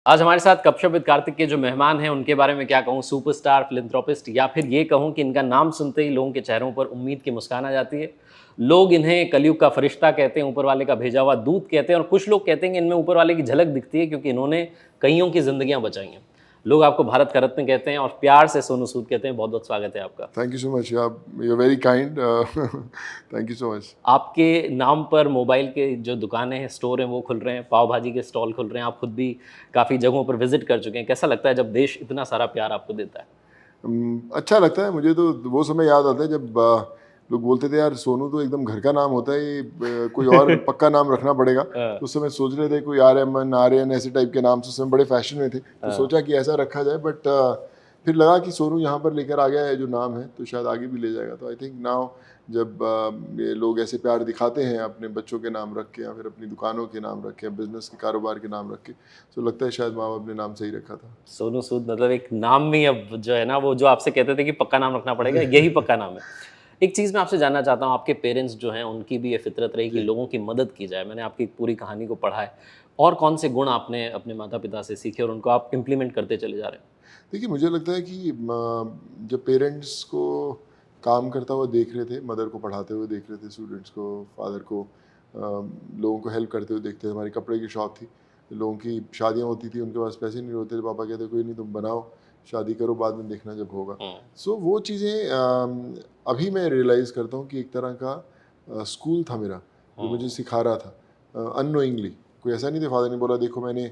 आज हमारे साथ गपशप विद कार्तिक के जो मेहमान हैं, उनके बारे में क्या कहूँ, सुपरस्टार, फिलैंथ्रोपिस्ट या फिर ये कहूँ कि इनका नाम सुनते ही लोगों के चेहरों पर उम्मीद की मुस्कान आ जाती है। लोग इन्हें कलयुग का फरिश्ता कहते हैं, ऊपर वाले का भेजा हुआ दूत कहते हैं और कुछ लोग कहते हैं कि इनमें ऊपर वाले की झलक दिखती है क्योंकि इन्होंने कइयों की ज़िंदगियाँ बचाई हैं। लोग आपको भारत का रत्न कहते हैं और प्यार से सोनू सूद कहते हैं। बहुत-बहुत स्वागत है आपका। Thank you so much. You are very kind. Thank you so much. आपके नाम पर मोबाइल के जो दुकानें हैं, स्टोर हैं, वो खुल रहे हैं, पाव भाजी के स्टॉल खुल रहे हैं। आप खुद भी काफ़ी जगहों पर विज़िट कर चुके हैं। कैसा लगता है जब देश इतना सारा प्यार आपको देता है? अच्छा लगता है मुझे। तो वो समय याद आता है जब लोग बोलते थे यार सोनू तो एकदम घर का नाम होता है, ये कोई और पक्का नाम रखना पड़ेगा। तो उस समय सोच रहे थे कोई आर्यमन, आर्यन ऐसे टाइप के नाम से उस समय बड़े फैशन में थे, तो सोचा कि ऐसा रखा जाए। बट फिर लगा कि सोनू यहाँ पर लेकर आ गया है जो नाम है, तो शायद आगे भी ले जाएगा। तो आई थिंक नाउ जब ये लोग ऐसे प्यार दिखाते हैं अपने बच्चों के नाम रख के या फिर अपनी दुकानों के नाम रख के या बिजनेस के कारोबार के नाम रख के, तो लगता है शायद माँ बाप ने नाम सही रखा था। सोनू सूद मतलब एक नाम भी अब जो है ना, वो जो आपसे कहते थे कि पक्का नाम रखना पड़ेगा, यही पक्का नाम है। एक चीज़ मैं आपसे जानना चाहता हूँ, आपके पेरेंट्स जो हैं, उनकी भी ये फ़ितरत रही कि जी। लोगों की मदद की जाए। मैंने आपकी पूरी कहानी को पढ़ा है और कौन-से गुण आपने अपने माता-पिता से सीखे और उनको आप इम्प्लीमेंट करते चले जा रहे हैं? देखिए, मुझे लगता है कि जब पेरेंट्स को काम करता हुआ देख रहे थे, मदर को पढ़ाते हुए देख रहे थे, स्टूडेंट्स को, फादर को लोगों को हेल्प करते हुए देखते थे। हमारी कपड़े की शॉप थी, लोगों की शादियाँ होती थी, उनके पास पैसे नहीं होते थे, पापा कहते कोई नहीं तुम बनाओ, शादी करो, बाद में देखना जब होगा। हुँ, सो वो चीज़ें अभी मैं रियलाइज़ करता हूँ कि एक तरह का स्कूल था मेरा, जो मुझे हुँ, सिखा रहा था अननोइंगली। कोई ऐसा नहीं था, फादर ने बोला देखो मैंने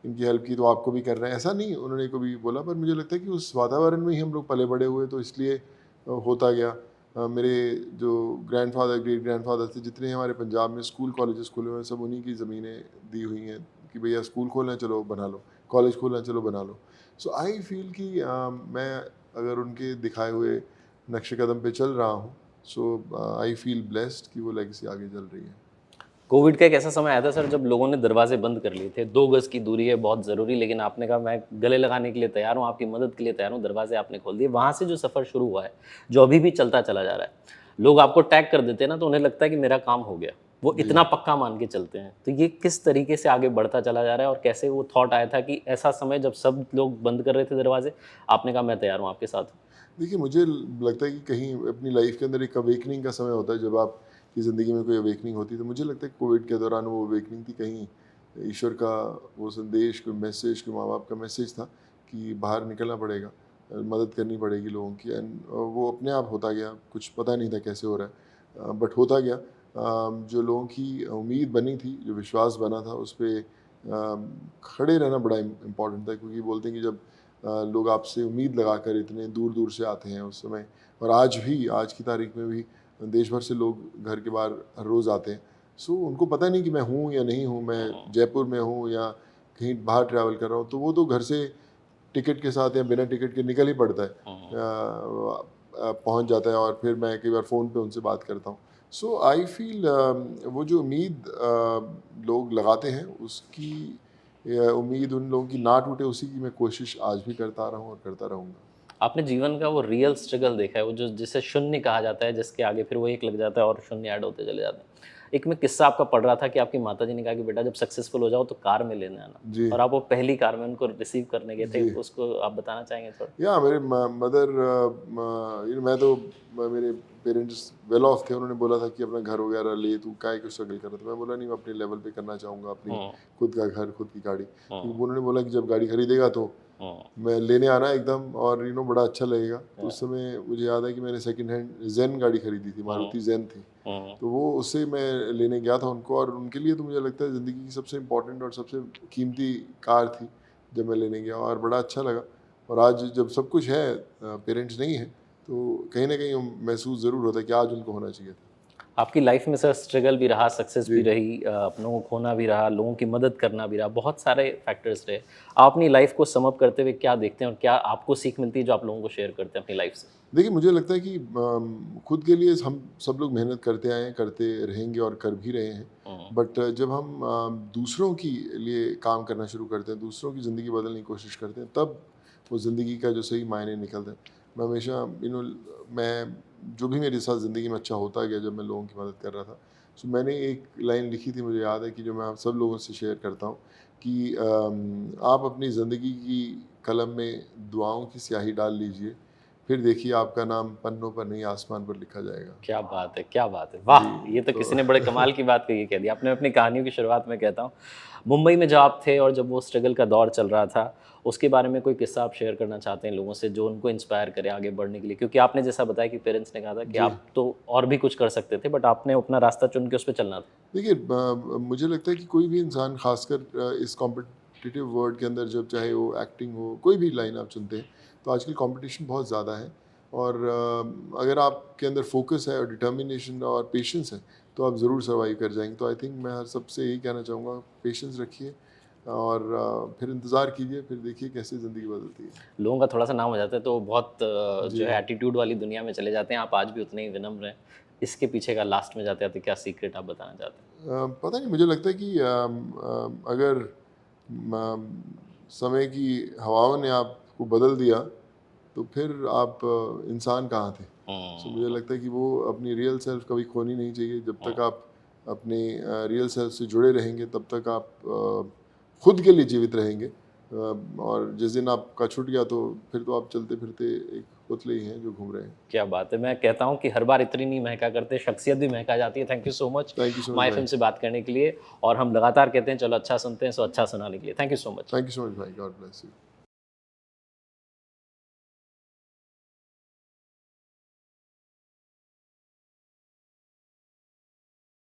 इनकी हेल्प की तो आपको भी करना है, ऐसा नहीं उन्होंने कभी बोला। पर मुझे लगता है कि उस वातावरण में ही हम लोग पले बड़े हुए, तो इसलिए होता गया। मेरे जो ग्रैंडफादर, ग्रेट ग्रैंडफादर थे, जितने हमारे पंजाब में स्कूल कॉलेजेस खुले हुए हैं, सब उन्हीं की ज़मीनें दी हुई हैं कि भैया स्कूल खोलना है चलो बना लो, कॉलेज खोलना है चलो बना लो। सो आई फील कि मैं अगर उनके दिखाए हुए नक्शे कदम पे चल रहा हूँ, सो आई फील ब्लेस्ड कि वो लेगेसी आगे चल रही है। कोविड का एक ऐसा समय आया था सर जब लोगों ने दरवाजे बंद कर लिए थे। 2 गज़ की दूरी है बहुत ज़रूरी, लेकिन आपने कहा मैं गले लगाने के लिए तैयार हूँ, आपकी मदद के लिए तैयार हूँ, दरवाज़े आपने खोल दिए। वहाँ से जो सफ़र शुरू हुआ है, जो अभी भी चलता चला जा रहा है। लोग आपको टैग कर देते हैं ना, तो उन्हें लगता है कि मेरा काम हो गया। वो जी। इतना पक्का मान के चलते हैं। तो ये किस तरीके से आगे बढ़ता चला जा रहा है और कैसे वो थॉट आया था कि ऐसा समय जब सब लोग बंद कर रहे थे दरवाज़े, आपने कहा मैं तैयार हूँ आपके साथ हूँ? देखिए, मुझे लगता है कि कहीं अपनी लाइफ के अंदर एक अवेकनिंग का समय होता है, जब आपकी ज़िंदगी में कोई अवेकनिंग होती है। तो मुझे लगता है कोविड के दौरान वो अवेकनिंग थी, कहीं ईश्वर का वो संदेश, कोई मैसेज, कोई माँ-बाप का मैसेज था कि बाहर निकलना पड़ेगा, मदद करनी पड़ेगी लोगों की। एंड वो अपने आप होता गया, कुछ पता नहीं था कैसे हो रहा है, बट होता गया। जो लोगों की उम्मीद बनी थी, जो विश्वास बना था, उस पे खड़े रहना बड़ा इम्पोर्टेंट था, क्योंकि बोलते हैं कि जब लोग आपसे उम्मीद लगाकर इतने दूर-दूर से आते हैं उस समय, और आज भी, आज की तारीख में भी देश भर से लोग घर के बाहर हर रोज़ आते हैं। सो उनको पता नहीं कि मैं हूँ या नहीं हूँ, मैं हुँ, जयपुर में हूँ या कहीं बाहर ट्रैवल कर रहा हूँ, तो वो तो घर से टिकट के साथ या बिना टिकट के निकल ही पड़ता है। हुँ। पहुँच जाता है और फिर मैं कई बार फ़ोन पे उनसे बात करता हूँ। सो आई फ़ील वो जो उम्मीद लोग लगाते हैं, उसकी उम्मीद उन लोगों की ना टूटे, उसी की मैं कोशिश आज भी करता रहा हूँ और करता रहूँगा। आपने जीवन का वो रियल स्ट्रगल देखा है, वो जो जिसे शून्य कहा जाता है, जिसके आगे फिर वो 1 लग जाता है और शून्य ऐड होते चले जाते हैं। एक मैं किस्सा आपका पढ़ रहा था कि आपकी माताजी ने कहा कि बेटा जब सक्सेसफुल हो जाओ तो कार में लेने आना, जी, और आप वो पहली कार में उनको रिसीव करने गए थे, जी। उसको आप बताना चाहेंगे थोड़ा? या मेरे मदर, मैं तो मेरे पेरेंट्स वेल ऑफ थे। उन्होंने बोला था कि अपना घर वगैरह ले, तू काहे को स्ट्रगल कर रहा था। मैं बोला नहीं, मैं अपने लेवल पे करना चाहूँगा, अपनी हुँ, खुद का घर, खुद की गाड़ी। हुँ, क्योंकि उन्होंने बोला कि जब गाड़ी खरीदेगा तो हुँ, मैं लेने आना एकदम, और बड़ा अच्छा लगेगा। तो या उस समय मुझे याद है कि मैंने सेकंड हैंड ज़ेन गाड़ी खरीदी थी, हुँ, मारुति ज़ेन थी। हुँ। तो वो उससे मैं लेने गया था उनको, और उनके लिए तो मुझे लगता है ज़िंदगी की सबसे इम्पोर्टेंट और सबसे कीमती कार थी, जब मैं लेने गया, और बड़ा अच्छा लगा। और आज जब सब कुछ है, पेरेंट्स नहीं हैं, तो कहीं न कहीं महसूस ज़रूर होता है कि आज उनको होना चाहिए था। आपकी लाइफ में सर स्ट्रगल भी रहा, सक्सेस भी जी। रही, अपनों को खोना भी रहा, लोगों की मदद करना भी रहा, बहुत सारे फैक्टर्स रहे। आप अपनी लाइफ को सम अप करते हुए क्या देखते हैं और क्या आपको सीख मिलती है जो आप लोगों को शेयर करते हैं अपनी लाइफ से? देखिए, मुझे लगता है कि खुद के लिए हम सब लोग मेहनत करते आए हैं, करते रहेंगे और कर भी रहे हैं। हुँ, बट जब हम दूसरों के लिए काम करना शुरू करते हैं, दूसरों की ज़िंदगी बदलने की कोशिश करते हैं, तब वो ज़िंदगी का जो सही मायने निकलते हैं। मैं हमेशा मैं जो भी मेरे साथ ज़िंदगी में अच्छा होता गया, जब मैं लोगों की मदद कर रहा था, सो मैंने एक लाइन लिखी थी, मुझे याद है, कि जो मैं आप सब लोगों से शेयर करता हूँ कि आप अपनी ज़िंदगी की कलम में दुआओं की स्याही डाल लीजिए, फिर देखिए आपका नाम पन्नों पर नहीं आसमान पर लिखा जाएगा। क्या बात है, क्या बात है! वाह! जी, ये तो तो किसी ने बड़े कमाल की बात कही कह दी। आपने अपनी कहानियों की शुरुआत में कहता हूँ, मुंबई में जब आप थे और जब वो स्ट्रगल का दौर चल रहा था, उसके बारे में कोई किस्सा आप शेयर करना चाहते हैं लोगों से जो उनको इंस्पायर करे आगे बढ़ने के लिए? क्योंकि आपने जैसा बताया कि पेरेंट्स ने कहा था कि जी। आप तो और भी कुछ कर सकते थे बट आपने अपना रास्ता चुन के उस पे चलना था। देखिए मुझे लगता है कि कोई भी इंसान खासकर इस कॉम्पिटिटिव वर्ल्ड के अंदर जब चाहे वो एक्टिंग हो कोई भी लाइन आप चुनते हैं तो आजकल कंपटीशन बहुत ज़्यादा है और अगर आपके अंदर फोकस है और डिटर्मिनेशन और पेशेंस है तो आप ज़रूर सर्वाइव कर जाएंगे। तो आई थिंक मैं हर सबसे यही कहना चाहूँगा, पेशेंस रखिए और फिर इंतज़ार कीजिए, फिर देखिए कैसे ज़िंदगी बदलती है। लोगों का थोड़ा-सा नाम हो जाता है तो बहुत जो जी। है एटीट्यूड वाली दुनिया में चले जाते हैं। आप आज भी उतने ही विनम्र हैं। इसके पीछे का लास्ट में जाते-जाते क्या सीक्रेट आप बताना चाहते हैं? पता नहीं, मुझे लगता है कि अगर समय की हवाओं ने आपको बदल दिया तो फिर आप इंसान कहाँ थे। सो मुझे हुँ, लगता है कि वो अपनी रियल सेल्फ कभी खोनी नहीं चाहिए। जब हुँ। तक आप अपने रियल सेल्फ से जुड़े रहेंगे तब तक आप खुद के लिए जीवित रहेंगे। और जिस दिन आपका छूट गया तो फिर तो आप चलते फिरते एक पुतले ही हैं जो घूम रहे हैं। क्या बात है! मैं कहता हूँ कि हर बार इतनी नहीं महका करते, शख्सियत भी महका जाती है। Thank you so much thank you so much my भाई। फ़िल्म से बात करने के लिए और हम लगातार कहते हैं चलो अच्छा सुनते हैं, सो अच्छा सुनाने के लिए। Thank you so much. Thank you so much भाई, गॉड ब्लेस यू।